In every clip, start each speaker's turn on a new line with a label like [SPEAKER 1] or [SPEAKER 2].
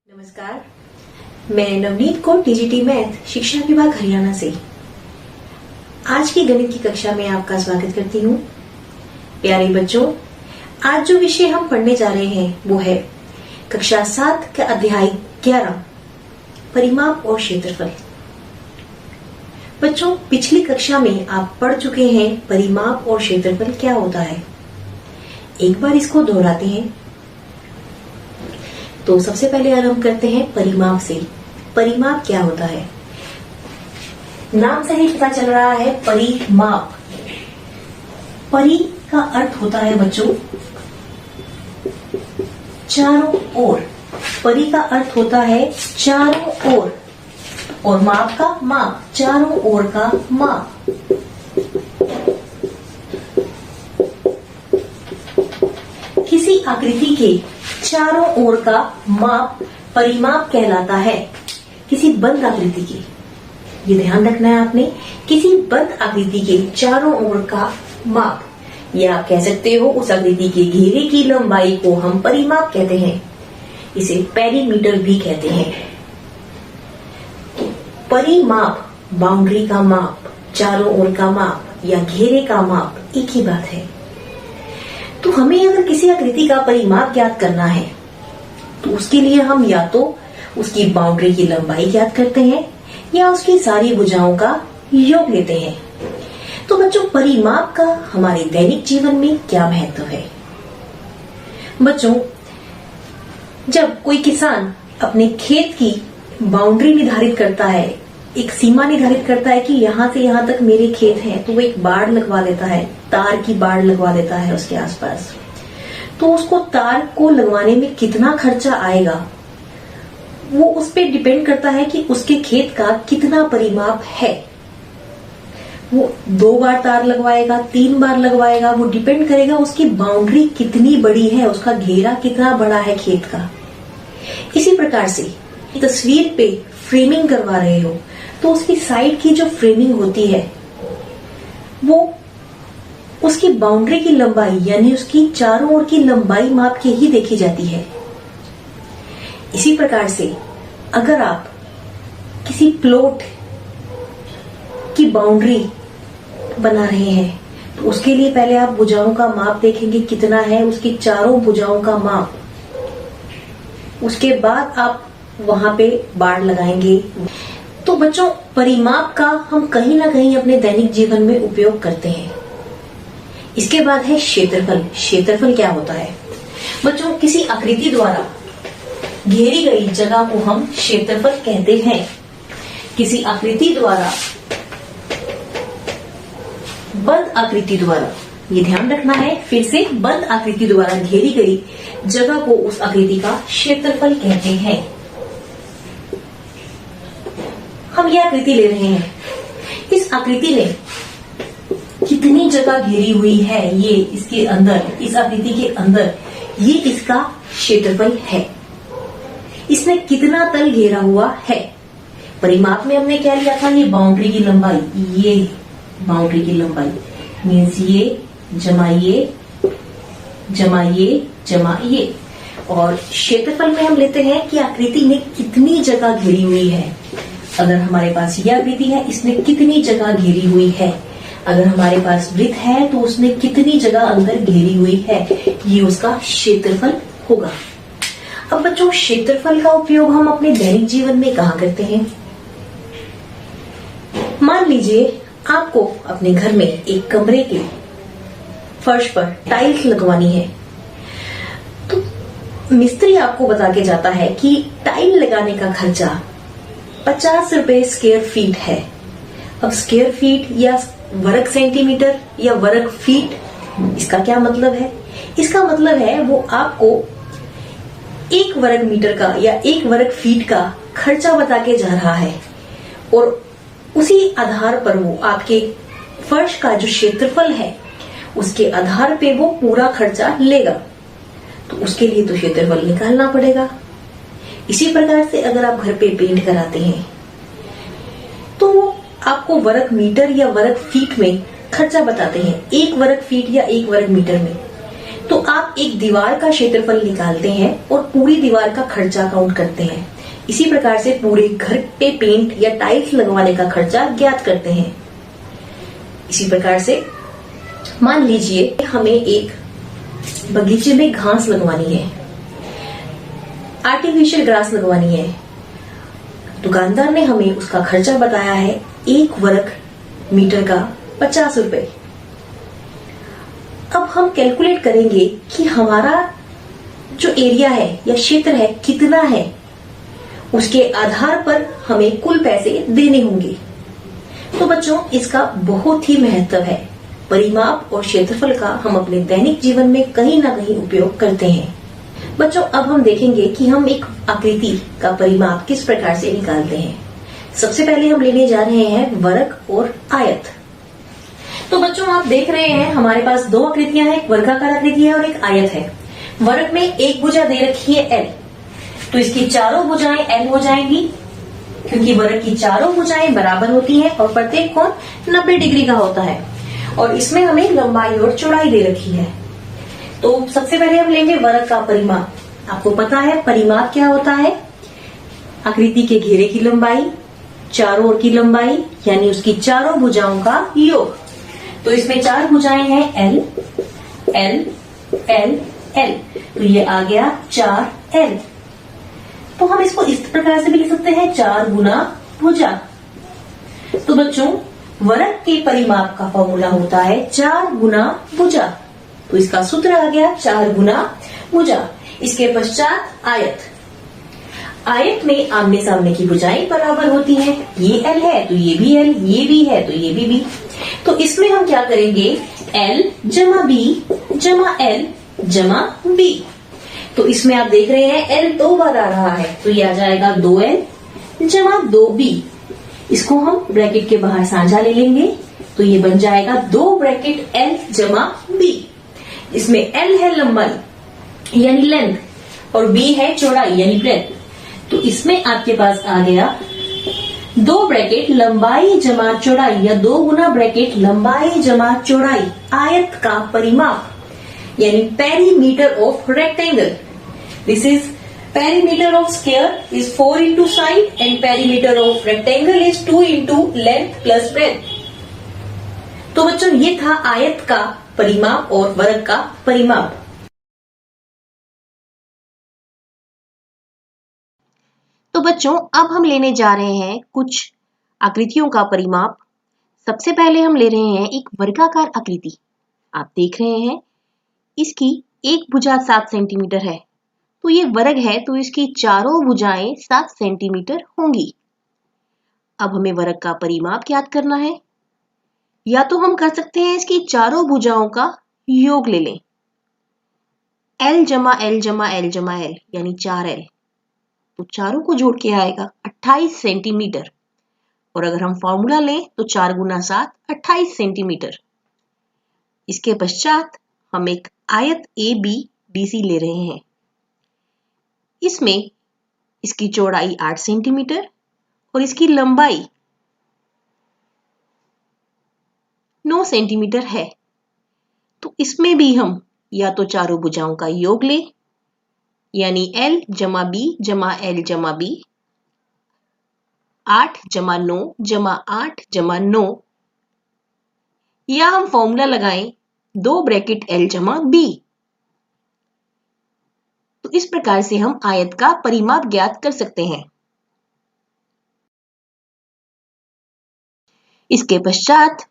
[SPEAKER 1] नमस्कार, मैं Navneet Kaur TGT math शिक्षा विभाग हरियाणा से आज की गणित की कक्षा में आपका स्वागत करती हूँ। प्यारे बच्चों, आज जो विषय हम पढ़ने जा रहे हैं वो है कक्षा 7 का अध्याय 11 परिमाप और क्षेत्रफल। बच्चों, पिछली कक्षा में आप पढ़ चुके हैं परिमाप और क्षेत्रफल क्या होता है। एक बार इसको दोहराते हैं। तो सबसे पहले आरंभ करते हैं परिमाप से। परिमाप क्या होता है? नाम से ही पता चल रहा है परिमाप। परि का अर्थ होता है बच्चों चारों ओर। परि का अर्थ होता है चारों ओर और माप का माप, चारों ओर का माप। किसी आकृति के चारों ओर का माप परिमाप कहलाता है। किसी बंद आकृति की, ये ध्यान रखना है आपने, किसी बंद आकृति के चारों ओर का माप, या आप कह सकते हो उस आकृति के घेरे की लंबाई को हम परिमाप कहते हैं। इसे पेरीमीटर भी कहते हैं। परिमाप बाउंड्री का माप, चारों ओर का माप या घेरे का माप एक ही बात है। तो हमें अगर किसी आकृति का परिमाप ज्ञात करना है तो उसके लिए हम या तो उसकी बाउंड्री की लंबाई ज्ञात करते हैं या उसकी सारी भुजाओं का योग लेते हैं। तो बच्चों, परिमाप का हमारे दैनिक जीवन में क्या महत्व है? बच्चों, जब कोई किसान अपने खेत की बाउंड्री निर्धारित करता है, एक सीमा निर्धारित करता है कि यहाँ से यहाँ तक मेरे खेत हैं, तो वो एक बाड़ लगवा लेता है, तार की बाड़ लगवा देता है उसके आसपास। तो उसको तार को लगवाने में कितना खर्चा आएगा वो उस पे डिपेंड करता है कि उसके खेत का कितना परिमाप है। वो 2 बार तार लगवाएगा, 3 बार लगवाएगा, वो डिपेंड करेगा उसकी बाउंड्री कितनी बड़ी है, उसका घेरा कितना बड़ा है खेत का। इसी प्रकार से तस्वीर पे फ्रेमिंग करवा रहे हो तो उसकी साइड की जो फ्रेमिंग होती है वो उसकी बाउंड्री की लंबाई यानी उसकी चारों ओर की लंबाई माप के ही देखी जाती है। इसी प्रकार से अगर आप किसी प्लॉट की बाउंड्री बना रहे हैं तो उसके लिए पहले आप भुजाओं का माप देखेंगे कितना है, उसकी चारों भुजाओं का माप। उसके बाद आप वहां पे बाड़ लगाएंगे। तो बच्चों, परिमाप का हम कहीं ना कहीं अपने दैनिक जीवन में उपयोग करते हैं। इसके बाद है क्षेत्रफल। क्षेत्रफल क्या होता है? बच्चों, किसी आकृति द्वारा घेरी गई जगह को हम क्षेत्रफल कहते हैं। किसी आकृति द्वारा, बंद आकृति द्वारा, ये ध्यान रखना है, फिर से बंद आकृति द्वारा घेरी गई जगह को उस आकृति का क्षेत्रफल कहते हैं। हम ये आकृति ले रहे हैं, इस आकृति ने कितनी जगह घेरी हुई है, ये इसके अंदर, इस आकृति के अंदर, ये इसका क्षेत्रफल है। इसने कितना तल घेरा हुआ है। परिमाप में हमने क्या लिया था? ये बाउंड्री की लंबाई, ये बाउंड्री की लंबाई मीन्स ये जमा ये जमा ये जमा ये। और क्षेत्रफल में हम लेते हैं कि आकृति ने कितनी जगह घेरी हुई है। अगर हमारे पास यह आकृति है, इसने कितनी जगह घेरी हुई है। अगर हमारे पास वृत्त है तो उसने कितनी जगह अंदर घेरी हुई है, ये उसका क्षेत्रफल होगा। अब बच्चों, क्षेत्रफल का उपयोग हम अपने दैनिक जीवन में कहाँ करते हैं? मान लीजिए आपको अपने घर में एक कमरे के फर्श पर टाइल्स लगवानी है, तो मिस्त्री आपको बता के जाता है कि टाइल लगाने का खर्चा 50 रुपए स्क्वायर फीट है। अब स्क्वायर फीट या वर्ग सेंटीमीटर या वर्ग फीट, इसका क्या मतलब है? इसका मतलब है वो आपको 1 वर्ग मीटर का या 1 वर्ग फीट का खर्चा बता के जा रहा है और उसी आधार पर वो आपके फर्श का जो क्षेत्रफल है उसके आधार पे वो पूरा खर्चा लेगा। तो उसके लिए तो क्षेत्रफल निकालना पड़ेगा। इसी प्रकार से अगर आप घर पे पेंट कराते हैं तो वो आपको वर्ग मीटर या वर्ग फीट में खर्चा बताते हैं, 1 वर्ग फीट या 1 वर्ग मीटर में। तो आप एक दीवार का क्षेत्रफल निकालते हैं और पूरी दीवार का खर्चा काउंट करते हैं। इसी प्रकार से पूरे घर पे पेंट या टाइल्स लगवाने का खर्चा ज्ञात करते हैं। इसी प्रकार से मान लीजिए हमें एक बगीचे में घास लगवानी है, आर्टिफिशियल ग्रास लगवानी है। दुकानदार ने हमें उसका खर्चा बताया है 1 वर्ग मीटर का 50 रुपए। अब हम कैलकुलेट करेंगे कि हमारा जो एरिया है या क्षेत्र है कितना है, उसके आधार पर हमें कुल पैसे देने होंगे। तो बच्चों, इसका बहुत ही महत्व है। परिमाप और क्षेत्रफल का हम अपने दैनिक जीवन में कहीं ना कहीं उपयोग करते हैं। बच्चों, अब हम देखेंगे कि हम एक आकृति का परिमाप किस प्रकार से निकालते हैं। सबसे पहले हम लेने जा रहे हैं वर्ग और आयत। तो बच्चों, आप देख रहे हैं हमारे पास 2 आकृतियां हैं, एक वर्गाकार आकृति है और एक आयत है। वर्ग में एक भुजा दे रखी है L, तो इसकी चारों भुजाएं L हो जाएंगी, क्योंकि वर्ग की चारों भुजाएं बराबर होती हैं और प्रत्येक कोण 90 डिग्री का होता है। और इसमें हमें लंबाई और चौड़ाई दे रखी है। तो सबसे पहले हम लेंगे वर्ग का परिमाप। आपको पता है परिमाप क्या होता है? आकृति के घेरे की लंबाई, चारों ओर की लंबाई, यानी उसकी चारों भुजाओं का योग। तो इसमें 4 भुजाएं हैं L, L, L, L, तो ये आ गया 4L। तो हम इसको इस प्रकार से भी लिख सकते हैं 4 गुना भुजा। तो बच्चों, वर्ग के परिमाप का फॉर्मूला होता है 4 गुना भुजा। तो इसका सूत्र आ गया 4 गुना भुजा। इसके पश्चात आयत। आयत में आमने सामने की भुजाएं बराबर होती हैं। ये L है तो ये भी L, ये भी है तो ये भी B। तो इसमें हम क्या करेंगे? L जमा B जमा L जमा B। तो इसमें आप देख रहे हैं L 2 बार आ रहा है, तो ये आ जाएगा 2L जमा 2B। इसको हम ब्रैकेट के बाहर साझा ले लेंगे, तो ये बन जाएगा 2 ब्रैकेट L जमा B। इसमें L है लंबाई यानी लेंथ और B है चौड़ाई यानी ब्रेथ। तो इसमें आपके पास आ गया 2 ब्रैकेट लंबाई जमा चौड़ाई या 2 गुना ब्रैकेट लंबाई जमा चौड़ाई आयत का परिमाप यानी perimeter of rectangle. This is perimeter of square is 4 into side and perimeter of rectangle is 2 into length plus breadth. तो बच्चों, ये था आयत का परिमाप और वर्ग का परिमाप। तो बच्चों, अब हम लेने जा रहे हैं कुछ आकृतियों का परिमाप। सबसे पहले हम ले रहे हैं एक वर्गाकार आकृति। आप देख रहे हैं इसकी एक भुजा 7 सेंटीमीटर है, तो ये वर्ग है, तो इसकी चारों भुजाएं 7 सेंटीमीटर होंगी। अब हमें वर्ग का परिमाप ज्ञात करना है। या तो हम कर सकते हैं इसकी चारों भुजाओं का योग ले लें, L जमा L जमा L जमा L यानी 4L। तो चारों को जोड़ के आएगा 28 सेंटीमीटर। और अगर हम फॉर्मूला लें तो 4 गुना 7 28 सेंटीमीटर। इसके पश्चात हम एक आयत ABDC ले रहे हैं। इसमें इसकी चौड़ाई 8 सेंटीमीटर और इसकी लंबाई 9 सेंटीमीटर है। तो इसमें भी हम या तो चारों भुजाओं का योग लें, यानी L जमा B जमा L जमा B, 8 जमा 9 जमा 8 जमा 9, या हम फॉर्मूला लगाएं 2 ब्रैकेट L जमा B। तो इस प्रकार से हम आयत का परिमाप ज्ञात कर सकते हैं। इसके पश्चात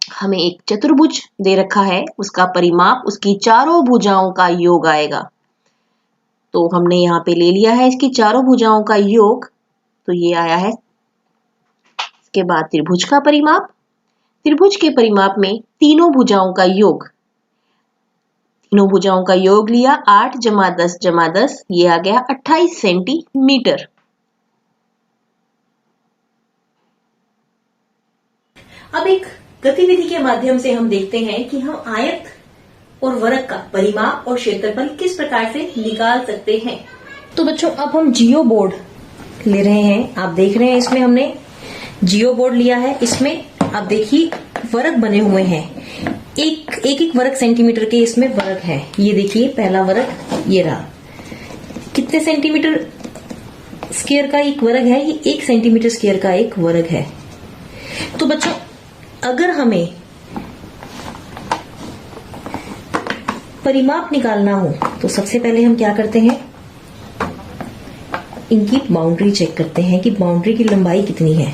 [SPEAKER 1] हमें एक चतुर्भुज दे रखा है, उसका परिमाप उसकी चारों भुजाओं का योग आएगा। तो हमने यहाँ पे ले लिया है इसकी चारों भुजाओं का योग, तो ये आया है। इसके बाद त्रिभुज का परिमाप। त्रिभुज के परिमाप में तीनों भुजाओं का योग, तीनों भुजाओं का योग लिया 8 जमा 10 जमा 10, ये आ गया 28 सेंटीमीटर। अब एक गतिविधि के माध्यम से हम देखते हैं कि हम आयत और वर्ग का परिमाप और क्षेत्रफल किस प्रकार से निकाल सकते हैं। तो बच्चों, अब हम जियो बोर्ड ले रहे हैं। आप देख रहे हैं इसमें हमने जियो बोर्ड लिया है। इसमें आप देखिए वर्ग बने हुए हैं। एक वर्ग सेंटीमीटर के इसमें वर्ग है। ये देखिए पहला वर्ग ये रहा। कितने सेंटीमीटर स्क्वायर का एक वर्ग है? ये 1 सेंटीमीटर स्क्वायर का एक वर्ग है। तो बच्चों अगर हमें परिमाप निकालना हो तो सबसे पहले हम क्या करते हैं, इनकी बाउंड्री चेक करते हैं कि बाउंड्री की लंबाई कितनी है।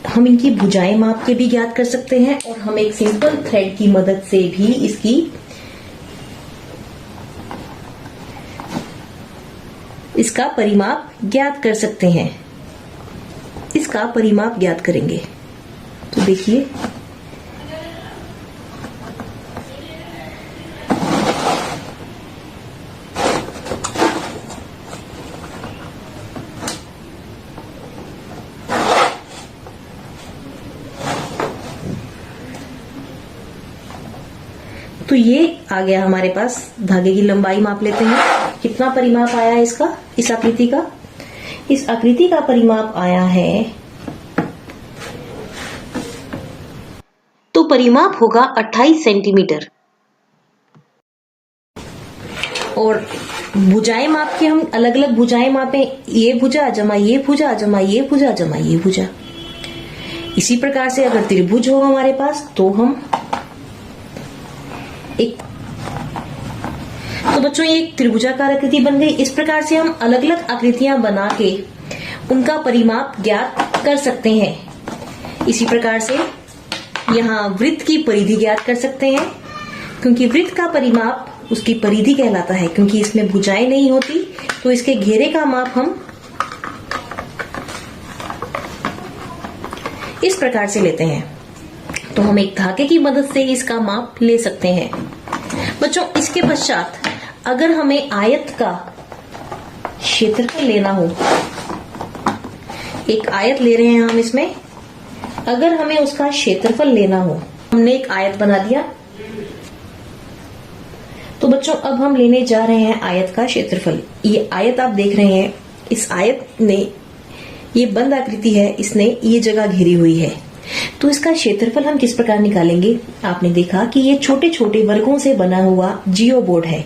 [SPEAKER 1] हम इनकी भुजाएं माप के भी ज्ञात कर सकते हैं और हम एक सिंपल थ्रेड की मदद से भी इसका परिमाप ज्ञात कर सकते हैं। इसका परिमाप ज्ञात करेंगे तो देखिए तो ये आ गया हमारे पास। धागे की लंबाई माप लेते हैं। कितना परिमाप आया है इसका, इस आकृति का? इस आकृति का परिमाप आया है, तो परिमाप होगा 28 सेंटीमीटर। और भुजाएं माप के हम अलग अलग भुजाएं मापे, ये भुजा जमा ये भुजा जमा ये भुजा जमा ये भुजा। इसी प्रकार से अगर त्रिभुज हो हमारे पास तो हम तो बच्चों ये एक त्रिभुजाकार आकृति बन गई। इस प्रकार से हम अलग अलग आकृतियां बना के उनका परिमाप ज्ञात कर सकते हैं। इसी प्रकार से यहाँ वृत्त की परिधि ज्ञात कर सकते हैं, क्योंकि वृत्त का परिमाप उसकी परिधि कहलाता है। क्योंकि इसमें भुजाएं नहीं होती तो इसके घेरे का माप हम इस प्रकार से लेते हैं। तो हम एक धागे की मदद से इसका माप ले सकते हैं। बच्चों इसके पश्चात अगर हमें आयत का क्षेत्रफल लेना हो, एक आयत ले रहे हैं हम इसमें, अगर हमें उसका क्षेत्रफल लेना हो, हमने एक आयत बना दिया। तो बच्चों अब हम लेने जा रहे हैं आयत का क्षेत्रफल। ये आयत आप देख रहे हैं, इस आयत ने, ये बंद आकृति है, इसने ये जगह घेरी हुई है। तो इसका क्षेत्रफल हम किस प्रकार निकालेंगे? आपने देखा कि ये छोटे छोटे वर्गों से बना हुआ जियो बोर्ड है।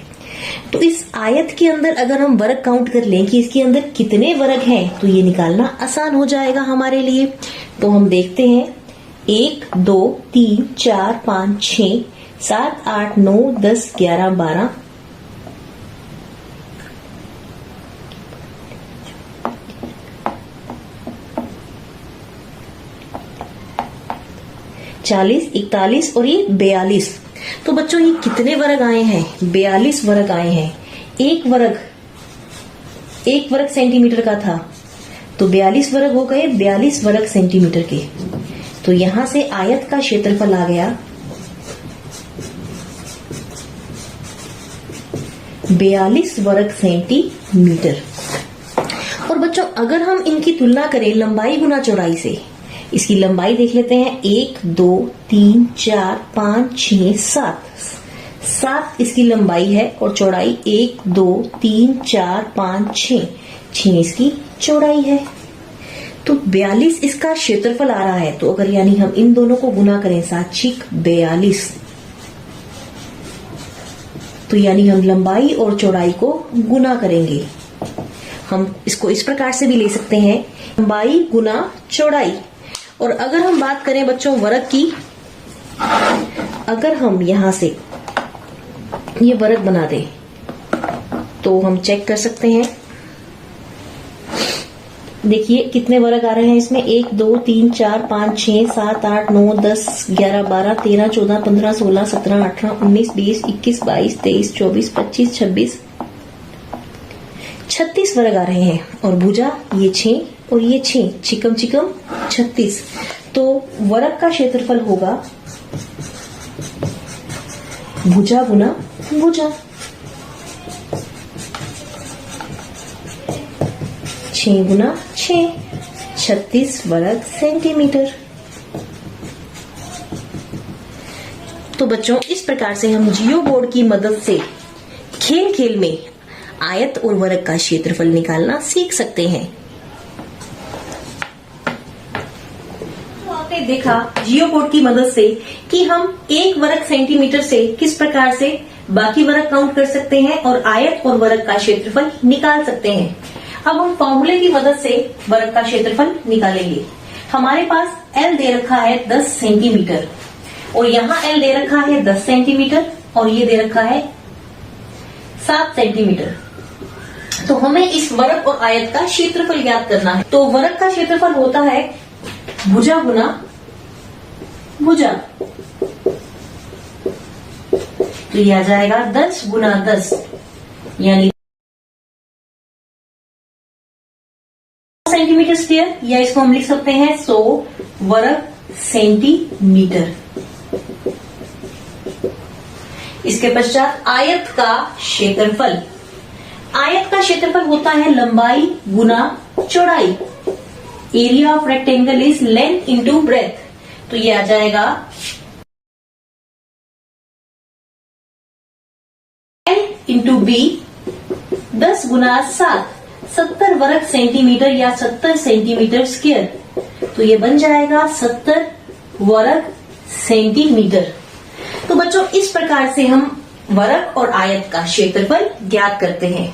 [SPEAKER 1] तो इस आयत के अंदर अगर हम वर्ग काउंट कर लें कि इसके अंदर कितने वर्ग हैं, तो ये निकालना आसान हो जाएगा हमारे लिए। तो हम देखते हैं 1 2 3 4 5 6 7 8 9 10 11 12 40 41 और ये 42। तो बच्चों ये कितने वर्ग आए हैं? 42 वर्ग आए हैं। एक वर्ग सेंटीमीटर का था तो 42 वर्ग हो गए 42 वर्ग सेंटीमीटर के। तो यहां से आयत का क्षेत्रफल आ गया 42 वर्ग सेंटीमीटर। और बच्चों अगर हम इनकी तुलना करें लंबाई गुना चौड़ाई से, इसकी लंबाई देख लेते हैं 1 2 3 4 5 6 7 इसकी लंबाई है और चौड़ाई 1 2 3 4 5 6 इसकी चौड़ाई है। तो 42 इसका क्षेत्रफल आ रहा है। तो अगर यानी हम इन दोनों को गुना करें 7 6 42, तो यानी हम लंबाई और चौड़ाई को गुना करेंगे। हम इसको इस प्रकार से भी ले सकते हैं, लंबाई गुना चौड़ाई। और अगर हम बात करें बच्चों वर्ग की, अगर हम यहां से ये वर्ग बना दें तो हम चेक कर सकते हैं। देखिए कितने वर्ग आ रहे हैं इसमें, 1 2 3 4 5 6 7 8 9 10 11 12 13 14 15 16 17 18 19 20 21 22 23 24 25 26 36 वर्ग आ रहे हैं। और भुजा ये 6 और ये 6 चिकम 36। तो वर्ग का क्षेत्रफल होगा भुजा गुना भुजा, 6 गुना 6 36 वर्ग सेंटीमीटर। तो बच्चों इस प्रकार से हम जियो बोर्ड की मदद से खेल खेल में आयत और वर्ग का क्षेत्रफल निकालना सीख सकते हैं। हमने देखा जियो कोड की मदद से कि हम एक वर्ग सेंटीमीटर से किस प्रकार से बाकी वर्ग काउंट कर सकते हैं और आयत और वर्ग का क्षेत्रफल निकाल सकते हैं। अब हम फॉर्मूले की मदद से वर्ग का क्षेत्रफल निकालेंगे। हमारे पास L दे रखा है 10 सेंटीमीटर और यहाँ L दे रखा है 10 सेंटीमीटर और ये दे रखा है 7 सेंटीमीटर। तो हमें इस वर्ग और आयत का क्षेत्रफल ज्ञात करना है। तो वर्ग का क्षेत्रफल होता है भुजा गुना भुजा। तो ये आ जाएगा 10 गुना 10 यानी सेंटीमीटर स्क्वायर, या इसको हम लिख सकते हैं 100 वर्ग सेंटीमीटर। इसके पश्चात आयत का क्षेत्रफल। आयत का क्षेत्रफल होता है लंबाई गुना चौड़ाई। Area of rectangle is length into breadth. तो ये आ जाएगा L इंटू बी 10 गुना 7 70 वर्ग सेंटीमीटर या 70 सेंटीमीटर स्क्वायर। तो ये बन जाएगा 70 वर्ग सेंटीमीटर। तो बच्चों इस प्रकार से हम वर्ग और आयत का क्षेत्रफल ज्ञात करते हैं।